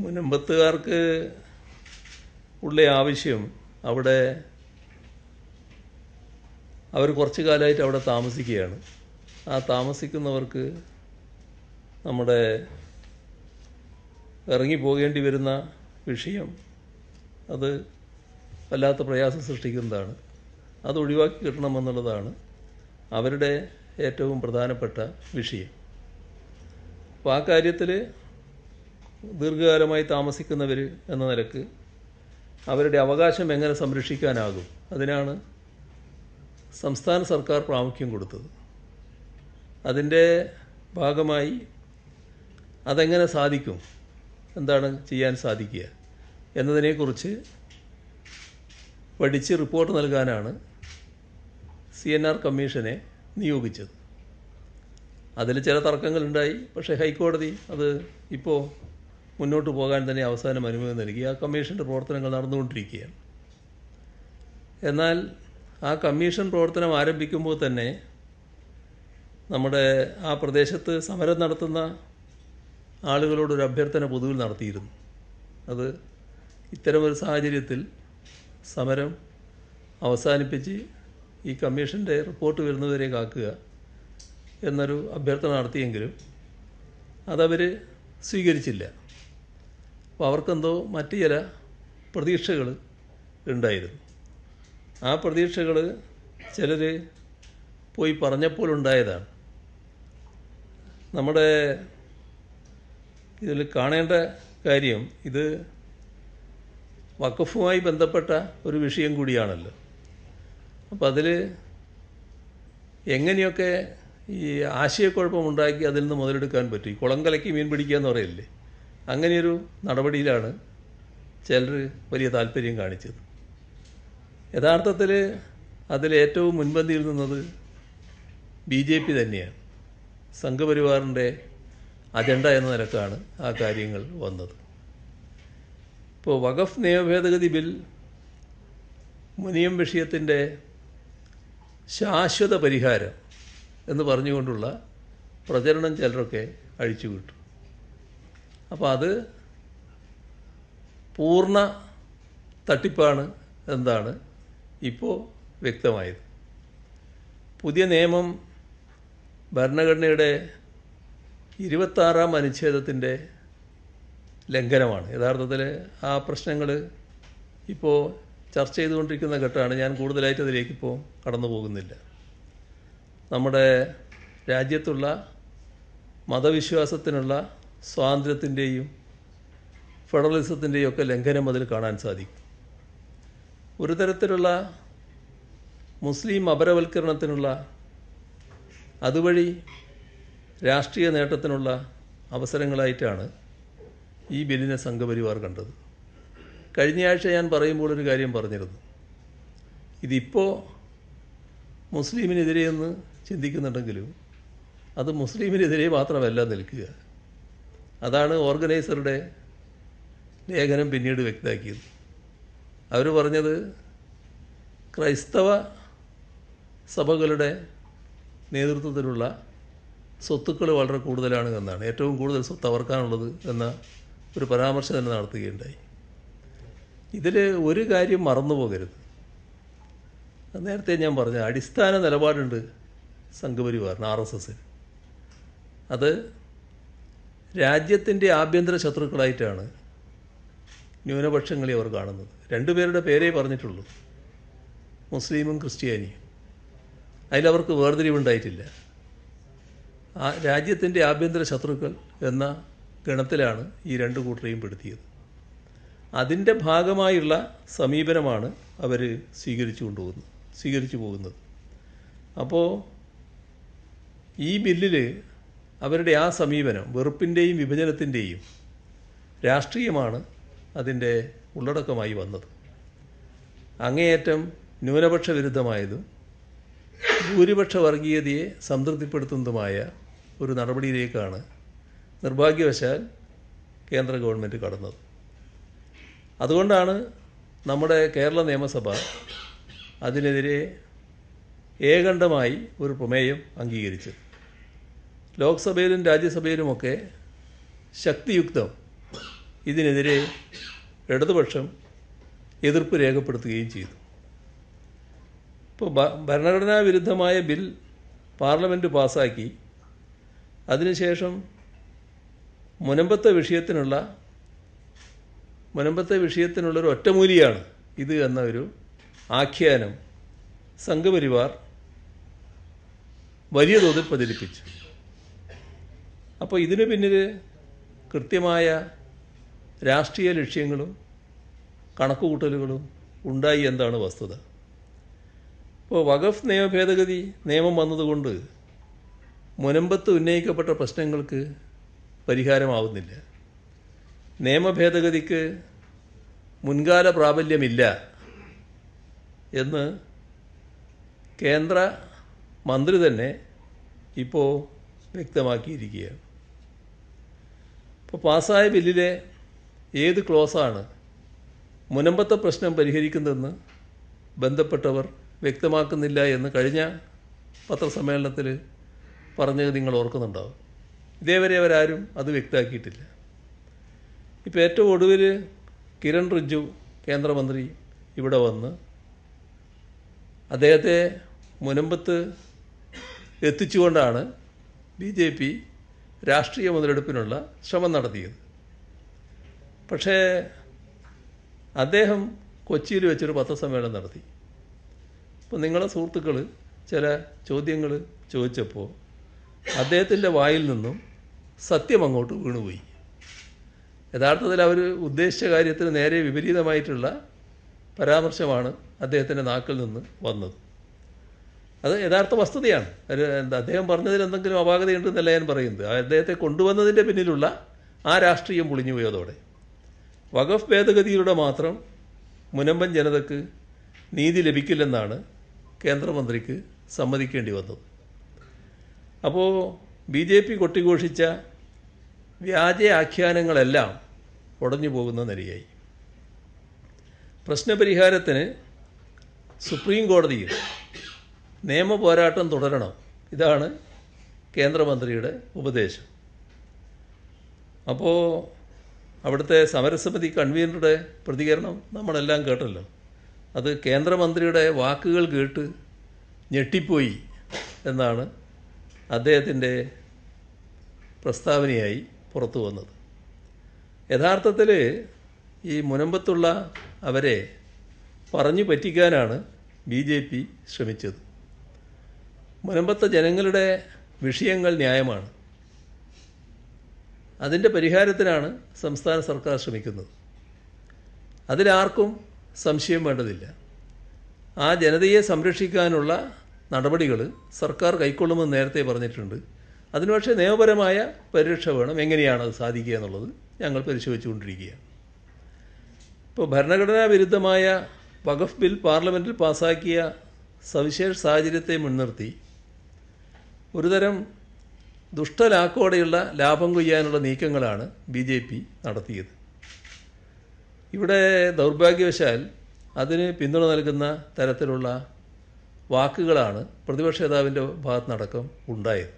മുനമ്പത്തുകാർക്ക് ഉള്ള ആവശ്യം അവിടെ അവർ കുറച്ച് കാലമായിട്ട് അവിടെ താമസിക്കുകയാണ്. ആ താമസിക്കുന്നവർക്ക് നമ്മുടെ ഇറങ്ങിപ്പോകേണ്ടി വരുന്ന വിഷയം അത് വല്ലാത്ത പ്രയാസം സൃഷ്ടിക്കുന്നതാണ്. അത് ഒഴിവാക്കി കിട്ടണമെന്നുള്ളതാണ് അവരുടെ ഏറ്റവും പ്രധാനപ്പെട്ട വിഷയം. അപ്പോൾ ആ കാര്യത്തിൽ ദീർഘകാലമായി താമസിക്കുന്നവർ എന്ന നിലക്ക് അവരുടെ അവകാശം എങ്ങനെ സംരക്ഷിക്കാനാകും, അതിനാണ് സംസ്ഥാന സർക്കാർ പ്രാമുഖ്യം കൊടുത്തത്. അതിൻ്റെ ഭാഗമായി അതെങ്ങനെ സാധിക്കും, എന്താണ് ചെയ്യാൻ സാധിക്കുക എന്നതിനെക്കുറിച്ച് പഠിച്ച് റിപ്പോർട്ട് നൽകാനാണ് CNR കമ്മീഷനെ നിയോഗിച്ചത്. അതിൽ ചില തർക്കങ്ങളുണ്ടായി. പക്ഷേ ഹൈക്കോടതി അത് ഇപ്പോൾ മുന്നോട്ട് പോകാൻ തന്നെ അവസാനം അനുമതി നൽകി. ആ കമ്മീഷൻ്റെ പ്രവർത്തനങ്ങൾ നടന്നുകൊണ്ടിരിക്കുകയാണ്. എന്നാൽ ആ കമ്മീഷൻ പ്രവർത്തനം ആരംഭിക്കുമ്പോൾ തന്നെ നമ്മുടെ ആ പ്രദേശത്ത് സമരം നടത്തുന്ന ആളുകളോടൊരു അഭ്യർത്ഥന പൊതുവിൽ നടത്തിയിരുന്നു. അത് ഇത്തരമൊരു സാഹചര്യത്തിൽ സമരം അവസാനിപ്പിച്ച് ഈ കമ്മീഷൻ്റെ റിപ്പോർട്ട് വരുന്നവരെ കാക്കുക എന്നൊരു അഭ്യർത്ഥന നടത്തിയെങ്കിലും അതവർ സ്വീകരിച്ചില്ല. അപ്പോൾ അവർക്കെന്തോ മറ്റു ചില പ്രതീക്ഷകൾ ഉണ്ടായിരുന്നു. ആ പ്രതീക്ഷകൾ ചിലർ പോയി പറഞ്ഞപ്പോൾ ഉണ്ടായതാണ്. നമ്മുടെ ഇതിൽ കാണേണ്ട കാര്യം, ഇത് വഖഫുമായി ബന്ധപ്പെട്ട ഒരു വിഷയം കൂടിയാണല്ലോ. അപ്പോൾ അതിൽ എങ്ങനെയൊക്കെ ഈ ആശയക്കുഴപ്പമുണ്ടാക്കി അതിൽ നിന്ന് മുതലെടുക്കാൻ പറ്റും. ഈ കുളം കലക്കി മീൻ പിടിക്കുക എന്ന് പറയില്ലേ, അങ്ങനെയൊരു നടപടിയിലാണ് ചിലർ വലിയ താല്പര്യം കാണിച്ചത്. യഥാർത്ഥത്തിൽ അതിലേറ്റവും മുൻപന്തിയിൽ നിന്നത് BJP തന്നെയാണ്. സംഘപരിവാറിൻ്റെ അജണ്ട എന്ന നിലക്കാണ് ആ കാര്യങ്ങൾ വന്നത്. ഇപ്പോൾ വഖഫ് നിയമഭേദഗതി ബിൽ മുനിയം വിഷയത്തിൻ്റെ ശാശ്വത പരിഹാരം എന്ന് പറഞ്ഞുകൊണ്ടുള്ള പ്രചരണം ചിലരൊക്കെ അഴിച്ചുവിട്ടു. അപ്പോൾ അത് പൂർണ്ണ തട്ടിപ്പാണ് എന്നാണ് ഇപ്പോൾ വ്യക്തമായത്. പുതിയ നിയമം ഭരണഘടനയുടെ 26-ാം അനുച്ഛേദത്തിൻ്റെ ലംഘനമാണ്. യഥാർത്ഥത്തിൽ ആ പ്രശ്നങ്ങൾ ഇപ്പോൾ ചർച്ച ചെയ്തുകൊണ്ടിരിക്കുന്ന ഘട്ടമാണ്. ഞാൻ കൂടുതലായിട്ട് അതിലേക്കിപ്പോൾ കടന്നു പോകുന്നില്ല. നമ്മുടെ രാജ്യത്തുള്ള മതവിശ്വാസത്തിനുള്ള സ്വാതന്ത്ര്യത്തിൻ്റെയും ഫെഡറലിസത്തിൻ്റെയും ഒക്കെ ലംഘനം അതിൽ കാണാൻ സാധിക്കും. ഒരു തരത്തിലുള്ള മുസ്ലിം അപരവൽക്കരണത്തിനുള്ള, അതുവഴി രാഷ്ട്രീയ നേട്ടത്തിനുള്ള അവസരങ്ങളായിട്ടാണ് ഈ ബില്ലിനെ സംഘപരിവാർ കണ്ടത്. കഴിഞ്ഞയാഴ്ച ഞാൻ പറയുമ്പോൾ ഒരു കാര്യം പറഞ്ഞിരുന്നു. ഇതിപ്പോൾ മുസ്ലിമിനെതിരെയെന്ന് ചിന്തിക്കുന്നുണ്ടെങ്കിലും അത് മുസ്ലിമിനെതിരെ മാത്രമല്ല നിൽക്കുക. അതാണ് ഓർഗനൈസറുടെ ലേഖനം പിന്നീട് വ്യക്തമാക്കിയത്. അവർ പറഞ്ഞത് ക്രൈസ്തവ സഭകളുടെ നേതൃത്വത്തിലുള്ള സ്വത്തുക്കൾ വളരെ കൂടുതലാണ് എന്നാണ്. ഏറ്റവും കൂടുതൽ സ്വത്ത് അവർക്കാണുള്ളത് എന്ന ഒരു പരാമർശം തന്നെ നടത്തുകയുണ്ടായി. ഇതിൽ ഒരു കാര്യം മറന്നു പോകരുത്. നേരത്തെ ഞാൻ പറഞ്ഞ അടിസ്ഥാന നിലപാടുണ്ട് സംഘപരിവാറിന്, RSSന്. അത് രാജ്യത്തിൻ്റെ ആഭ്യന്തര ശത്രുക്കളായിട്ടാണ് ന്യൂനപക്ഷങ്ങളെ അവർ കാണുന്നത്. രണ്ടുപേരുടെ പേരേ പറഞ്ഞിട്ടുള്ളൂ, മുസ്ലിമും ക്രിസ്ത്യാനിയും. അതിലവർക്ക് വേർതിരിവുണ്ടായിട്ടില്ല. ആ രാജ്യത്തിൻ്റെ ആഭ്യന്തര ശത്രുക്കൾ എന്ന ഗണത്തിലാണ് ഈ രണ്ട് കൂട്ടരെയും പെടുത്തിയത്. അതിൻ്റെ ഭാഗമായുള്ള സമീപനമാണ് അവർ സ്വീകരിച്ചു പോകുന്നത്. അപ്പോൾ ഈ ബില്ലിൽ അവരുടെ ആ സമീപനം വെറുപ്പിൻ്റെയും വിഭജനത്തിൻ്റെയും രാഷ്ട്രീയമാണ് അതിൻ്റെ ഉള്ളടക്കമായി വന്നത്. അങ്ങേയറ്റം ന്യൂനപക്ഷ വിരുദ്ധമായതും ഭൂരിപക്ഷ വർഗീയതയെ സംതൃപ്തിപ്പെടുത്തുന്നതുമായ ഒരു നടപടിയിലേക്കാണ് നിർഭാഗ്യവശാൽ കേന്ദ്ര ഗവൺമെൻറ് കടന്നത്. അതുകൊണ്ടാണ് നമ്മുടെ കേരള നിയമസഭ അതിനെതിരെ ഏകണ്ഠമായി ഒരു പ്രമേയം അംഗീകരിച്ചത്. ലോക്സഭയിലും രാജ്യസഭയിലുമൊക്കെ ശക്തിയുക്തം ഇതിനെതിരെ ഇടതുപക്ഷം എതിർപ്പ് രേഖപ്പെടുത്തുകയും ചെയ്തു. ഇപ്പോൾ ഭരണഘടനാ വിരുദ്ധമായ ബിൽ പാർലമെൻറ്റ് പാസ്സാക്കി അതിനുശേഷം മുനമ്പത്തെ വിഷയത്തിനുള്ളൊരു ഒറ്റമൂലിയാണ് ഇത് എന്ന ഒരു ആഖ്യാനം സംഘപരിവാർ വലിയ തോതിൽ പ്രചരിപ്പിച്ചു. അപ്പോൾ ഇതിന് പിന്നിൽ കൃത്യമായ രാഷ്ട്രീയ ലക്ഷ്യങ്ങളും കണക്കുകൂട്ടലുകളും ഉണ്ടായി എന്താണ് വസ്തുത. ഇപ്പോൾ വഖഫ് നിയമ ഭേദഗതി നിയമം വന്നതുകൊണ്ട് മുനമ്പത്ത് ഉന്നയിക്കപ്പെട്ട പ്രശ്നങ്ങൾക്ക് പരിഹാരമാവുന്നില്ല. നിയമ ഭേദഗതിക്ക് മുൻകാല പ്രാബല്യമില്ല എന്ന് കേന്ദ്ര മന്ത്രി തന്നെ ഇപ്പോൾ വ്യക്തമാക്കിയിരിക്കുകയാണ്. ഇപ്പോൾ പാസ്സായ ബില്ലിലെ ഏത് ക്ലോസാണ് മുനമ്പത്തെ പ്രശ്നം പരിഹരിക്കുന്നതെന്ന് ബന്ധപ്പെട്ടവർ വ്യക്തമാക്കുന്നില്ല എന്ന് കഴിഞ്ഞ പത്രസമ്മേളനത്തിൽ പറഞ്ഞത് നിങ്ങൾ ഓർക്കുന്നുണ്ടാവും. ഇതേവരെ അവരാരും അത് വ്യക്തമാക്കിയിട്ടില്ല. ഇപ്പോൾ ഏറ്റവും ഒടുവിൽ കിരൺ റിജ്ജു കേന്ദ്രമന്ത്രി ഇവിടെ വന്ന് അദ്ദേഹത്തെ മുനമ്പത്ത് എത്തിച്ചുകൊണ്ടാണ് BJP രാഷ്ട്രീയ മുതലെടുപ്പിനുള്ള ശ്രമം നടത്തിയത്. പക്ഷേ അദ്ദേഹം കൊച്ചിയിൽ വെച്ചൊരു പത്രസമ്മേളനം നടത്തി. അപ്പോൾ നിങ്ങളെ സുഹൃത്തുക്കൾ ചില ചോദ്യങ്ങൾ ചോദിച്ചപ്പോൾ അദ്ദേഹത്തിൻ്റെ വായിൽ നിന്നും സത്യം അങ്ങോട്ട് വീണുപോയി. യഥാർത്ഥത്തിൽ അവർ ഉദ്ദേശിച്ച കാര്യത്തിന് നേരെ വിപരീതമായിട്ടുള്ള പരാമർശമാണ് അദ്ദേഹത്തിൻ്റെ നാക്കിൽ നിന്ന് വന്നത്. അത് യഥാർത്ഥ വസ്തുതയാണ്. അദ്ദേഹം പറഞ്ഞതിൽ എന്തെങ്കിലും അപാകതയുണ്ടെന്നല്ല ഞാൻ പറയുന്നത്. അദ്ദേഹത്തെ കൊണ്ടുവന്നതിൻ്റെ പിന്നിലുള്ള ആ രാഷ്ട്രീയം പൊളിഞ്ഞുപോയതോടെ വഖഫ് ഭേദഗതിയിലൂടെ മാത്രം മുനമ്പൻ ജനതയ്ക്ക് നീതി ലഭിക്കില്ലെന്നാണ് കേന്ദ്രമന്ത്രിക്ക് സമ്മതിക്കേണ്ടി വന്നത്. അപ്പോൾ BJP കൊട്ടിഘോഷിച്ച വ്യാജ ആഖ്യാനങ്ങളെല്ലാം ഉടഞ്ഞു പോകുന്ന നിലയായി. പ്രശ്നപരിഹാരത്തിന് സുപ്രീം കോടതിയിൽ നിയമ പോരാട്ടം തുടരണം, ഇതാണ് കേന്ദ്രമന്ത്രിയുടെ ഉപദേശം. അപ്പോൾ അവിടുത്തെ സമരസമിതി കൺവീനറുടെ പ്രതികരണം നമ്മളെല്ലാം കേട്ടല്ലോ. അത് കേന്ദ്രമന്ത്രിയുടെ വാക്കുകൾ കേട്ട് ഞെട്ടിപ്പോയി എന്നാണ് അദ്ദേഹത്തിൻ്റെ പ്രസ്താവനയായി പുറത്തു വന്നത്. യഥാർത്ഥത്തിൽ ഈ മുനമ്പത്തുള്ള അവരെ പറഞ്ഞു പറ്റിക്കാനാണ് BJP ശ്രമിച്ചത്. മുനമ്പത്തെ ജനങ്ങളുടെ വിഷയങ്ങൾ ന്യായമാണ്. അതിൻ്റെ പരിഹാരത്തിനാണ് സംസ്ഥാന സർക്കാർ ശ്രമിക്കുന്നത്. അതിലാർക്കും സംശയം വേണ്ടതില്ല. ആ ജനതയെ സംരക്ഷിക്കാനുള്ള നടപടികൾ സർക്കാർ കൈക്കൊള്ളുമെന്ന് നേരത്തെ പറഞ്ഞിട്ടുണ്ട്. അതിന് പക്ഷേ നിയമപരമായ പരിരക്ഷ വേണം. എങ്ങനെയാണ് അത് സാധിക്കുക എന്നുള്ളത് ഞങ്ങൾ പരിശോധിച്ചുകൊണ്ടിരിക്കുകയാണ്. ഇപ്പോൾ ഭരണഘടനാ വിരുദ്ധമായ വഖഫ് ബിൽ പാർലമെൻറ്റിൽ പാസ്സാക്കിയ സവിശേഷ സാഹചര്യത്തെ മുൻനിർത്തി ഒരുതരം ദുഷ്ടലാക്കോടെയുള്ള ലാഭം കൊയ്യാനുള്ള നീക്കങ്ങളാണ് BJP നടത്തിയത്. ഇവിടെ ദൗർഭാഗ്യവശാൽ അതിന് പിന്തുണ നൽകുന്ന തരത്തിലുള്ള വാക്കുകളാണ് പ്രതിപക്ഷ നേതാവിൻ്റെ ഭാഗത്തുനിന്നടക്കം ഉണ്ടായത്.